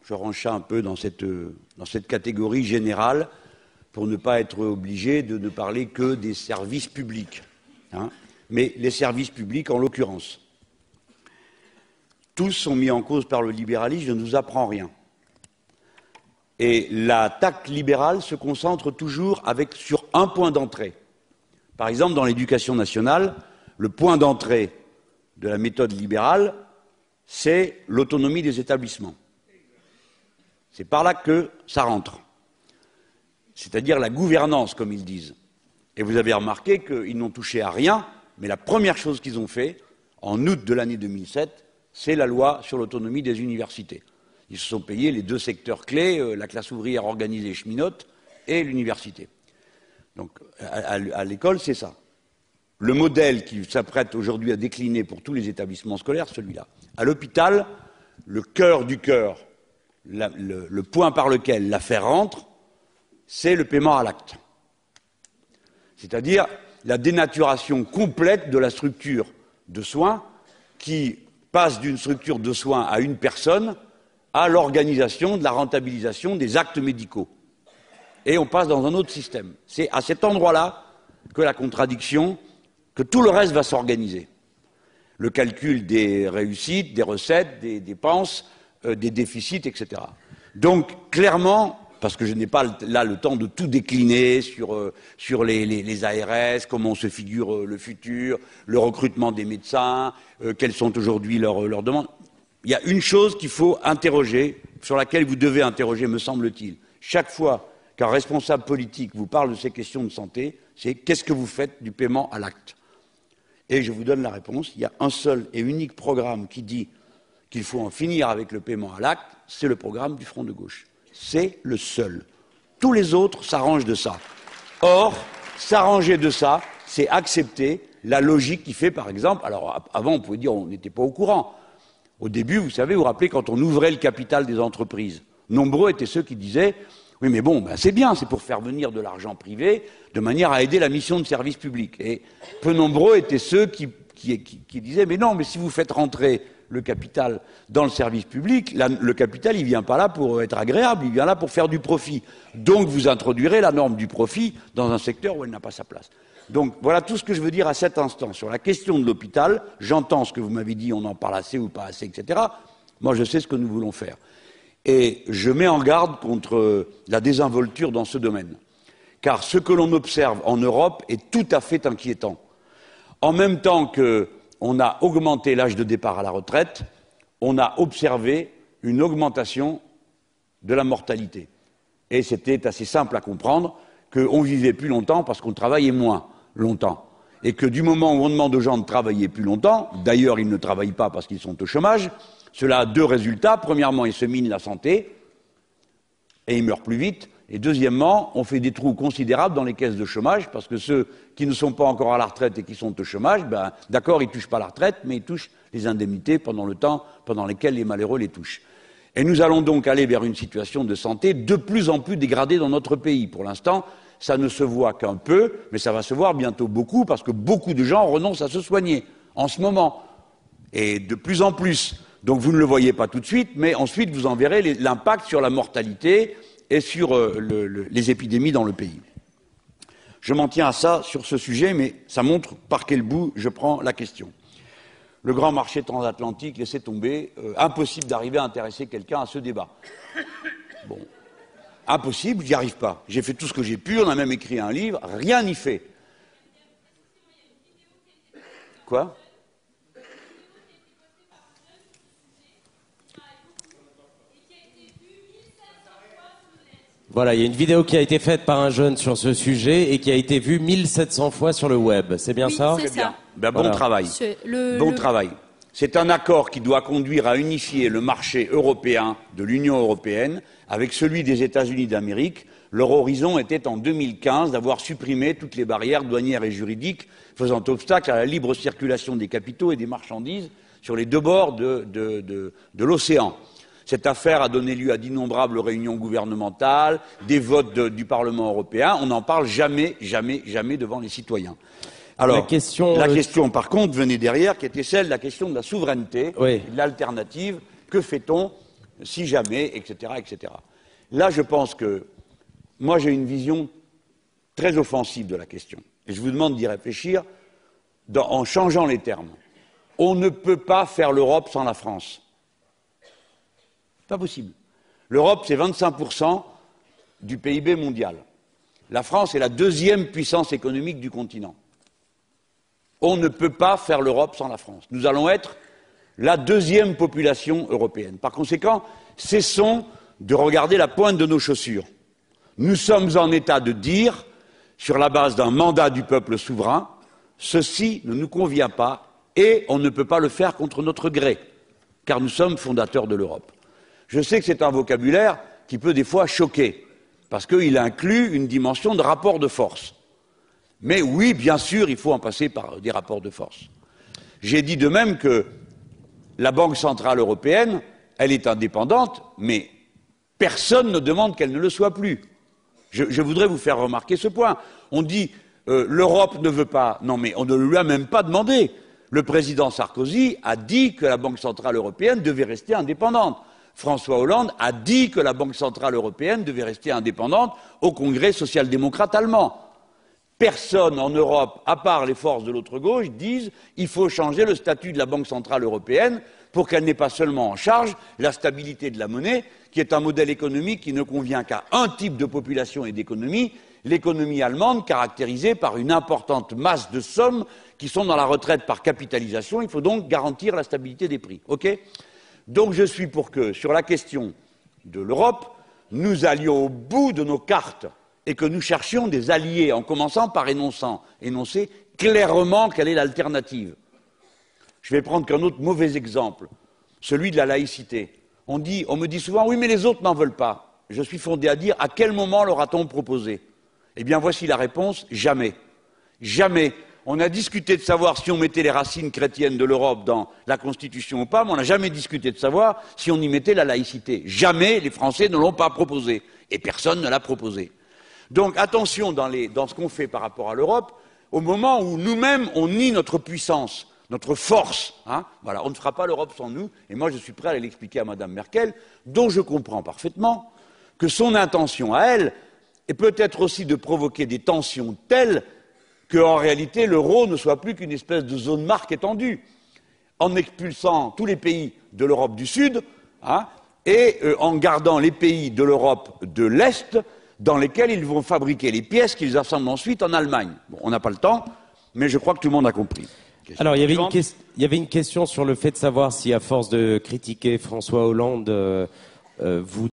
je range ça un peu dans cette catégorie générale pour ne pas être obligé de ne parler que des services publics. Hein. Mais les services publics, en l'occurrence, tous sont mis en cause par le libéralisme, je ne vous apprends rien. Et l'attaque libérale se concentre toujours sur un point d'entrée. Par exemple, dans l'éducation nationale, le point d'entrée de la méthode libérale, c'est l'autonomie des établissements. C'est par là que ça rentre. C'est-à-dire la gouvernance, comme ils disent. Et vous avez remarqué qu'ils n'ont touché à rien, mais la première chose qu'ils ont fait, en août de l'année 2007, c'est la loi sur l'autonomie des universités. Ils se sont payés les deux secteurs clés, la classe ouvrière organisée cheminote et l'université. Donc, à l'école, c'est ça. Le modèle qui s'apprête aujourd'hui à décliner pour tous les établissements scolaires, celui-là. À l'hôpital, le cœur du cœur, le point par lequel l'affaire rentre, c'est le paiement à l'acte. C'est-à-dire la dénaturation complète de la structure de soins qui passe d'une structure de soins à une personne à l'organisation de la rentabilisation des actes médicaux. Et on passe dans un autre système. C'est à cet endroit-là que la contradiction, que tout le reste va s'organiser. Le calcul des réussites, des recettes, des dépenses, des déficits, etc. Donc, clairement, parce que je n'ai pas là le temps de tout décliner sur les ARS, comment se figure le futur, le recrutement des médecins, quelles sont aujourd'hui leurs demandes. Il y a une chose qu'il faut interroger, sur laquelle vous devez interroger, me semble-t-il. Chaque fois qu'un responsable politique vous parle de ces questions de santé, c'est qu'est-ce que vous faites du paiement à l'acte? Et je vous donne la réponse. Il y a un seul et unique programme qui dit qu'il faut en finir avec le paiement à l'acte, c'est le programme du Front de gauche. C'est le seul. Tous les autres s'arrangent de ça. Or, s'arranger de ça, c'est accepter la logique qui fait, par exemple, alors avant on pouvait dire on n'était pas au courant. Au début, vous savez, vous vous rappelez, quand on ouvrait le capital des entreprises, nombreux étaient ceux qui disaient oui mais bon, ben c'est bien, c'est pour faire venir de l'argent privé de manière à aider la mission de service public. Et peu nombreux étaient ceux qui disaient mais non, mais si vous faites rentrer le capital dans le service public, le capital, il vient pas là pour être agréable, il vient là pour faire du profit. Donc vous introduirez la norme du profit dans un secteur où elle n'a pas sa place. Donc voilà tout ce que je veux dire à cet instant. Sur la question de l'hôpital, j'entends ce que vous m'avez dit, on en parle assez ou pas assez, etc. Moi je sais ce que nous voulons faire. Et je mets en garde contre la désinvolture dans ce domaine. Car ce que l'on observe en Europe est tout à fait inquiétant. En même temps qu'on a augmenté l'âge de départ à la retraite, on a observé une augmentation de la mortalité. Et c'était assez simple à comprendre qu'on vivait plus longtemps parce qu'on travaillait moins longtemps. Et que du moment où on demande aux gens de travailler plus longtemps, d'ailleurs ils ne travaillent pas parce qu'ils sont au chômage, cela a deux résultats. Premièrement, ils se minent la santé et ils meurent plus vite. Et deuxièmement, on fait des trous considérables dans les caisses de chômage parce que ceux qui ne sont pas encore à la retraite et qui sont au chômage, ben, d'accord, ils ne touchent pas la retraite, mais ils touchent les indemnités pendant le temps pendant lequel les malheureux les touchent. Et nous allons donc aller vers une situation de santé de plus en plus dégradée dans notre pays. Pour l'instant, ça ne se voit qu'un peu, mais ça va se voir bientôt beaucoup parce que beaucoup de gens renoncent à se soigner en ce moment. Et de plus en plus. Donc vous ne le voyez pas tout de suite, mais ensuite vous en verrez l'impact sur la mortalité et sur les épidémies dans le pays. Je m'en tiens à ça sur ce sujet, mais ça montre par quel bout je prends la question. Le grand marché transatlantique, laissez tomber, impossible d'arriver à intéresser quelqu'un à ce débat. Bon, impossible, j'y arrive pas. J'ai fait tout ce que j'ai pu, on a même écrit un livre, rien n'y fait. Quoi ? Voilà, il y a une vidéo qui a été faite par un jeune sur ce sujet et qui a été vue 1700 fois sur le web. C'est bien ça ? C'est bien. Ben, bon travail. Bon travail. C'est un accord qui doit conduire à unifier le marché européen de l'Union européenne avec celui des États-Unis d'Amérique. Leur horizon était en 2015 d'avoir supprimé toutes les barrières douanières et juridiques faisant obstacle à la libre circulation des capitaux et des marchandises sur les deux bords de l'océan. Cette affaire a donné lieu à d'innombrables réunions gouvernementales, des votes du Parlement européen. On n'en parle jamais, jamais, jamais devant les citoyens. Alors, la question, par contre, venait derrière, qui était celle de la question de la souveraineté, oui. de l'alternative. Que fait-on si jamais, etc., etc. Là, je pense que moi, j'ai une vision très offensive de la question. Et je vous demande d'y réfléchir en changeant les termes. On ne peut pas faire l'Europe sans la France. Pas possible. L'Europe, c'est 25% du PIB mondial. La France est la deuxième puissance économique du continent. On ne peut pas faire l'Europe sans la France. Nous allons être la deuxième population européenne. Par conséquent, cessons de regarder la pointe de nos chaussures. Nous sommes en état de dire, sur la base d'un mandat du peuple souverain, ceci ne nous convient pas et on ne peut pas le faire contre notre gré, car nous sommes fondateurs de l'Europe. Je sais que c'est un vocabulaire qui peut des fois choquer, parce qu'il inclut une dimension de rapport de force. Mais oui, bien sûr, il faut en passer par des rapports de force. J'ai dit de même que la Banque centrale européenne, elle est indépendante, mais personne ne demande qu'elle ne le soit plus. Je voudrais vous faire remarquer ce point. On dit l'Europe ne veut pas. Non, mais on ne lui a même pas demandé. Le président Sarkozy a dit que la Banque centrale européenne devait rester indépendante. François Hollande a dit que la Banque centrale européenne devait rester indépendante au Congrès social-démocrate allemand. Personne en Europe, à part les forces de l'autre gauche, disent qu'il faut changer le statut de la Banque centrale européenne pour qu'elle n'ait pas seulement en charge la stabilité de la monnaie, qui est un modèle économique qui ne convient qu'à un type de population et d'économie, l'économie allemande caractérisée par une importante masse de sommes qui sont dans la retraite par capitalisation. Il faut donc garantir la stabilité des prix. Okay ? Donc je suis pour que, sur la question de l'Europe, nous allions au bout de nos cartes et que nous cherchions des alliés, en commençant par énoncer clairement quelle est l'alternative. Je vais prendre qu'un autre mauvais exemple, celui de la laïcité. On me dit souvent, oui, mais les autres n'en veulent pas. Je suis fondé à dire, à quel moment leur a-t-on proposé? Eh bien, voici la réponse, jamais. Jamais. On a discuté de savoir si on mettait les racines chrétiennes de l'Europe dans la Constitution ou pas, mais on n'a jamais discuté de savoir si on y mettait la laïcité. Jamais les Français ne l'ont pas proposé. Et personne ne l'a proposé. Donc, attention dans ce qu'on fait par rapport à l'Europe, au moment où nous-mêmes, on nie notre puissance, notre force. Voilà, on ne fera pas l'Europe sans nous, et moi je suis prêt à l'expliquer à Mme Merkel, dont je comprends parfaitement que son intention à elle est peut-être aussi de provoquer des tensions telles qu'en réalité l'euro ne soit plus qu'une espèce de zone marque étendue, en expulsant tous les pays de l'Europe du Sud, et en gardant les pays de l'Europe de l'Est, dans lesquels ils vont fabriquer les pièces qu'ils assemblent ensuite en Allemagne. Bon, on n'a pas le temps, mais je crois que tout le monde a compris. Alors, il y avait une question sur le fait de savoir si, à force de critiquer François Hollande, vous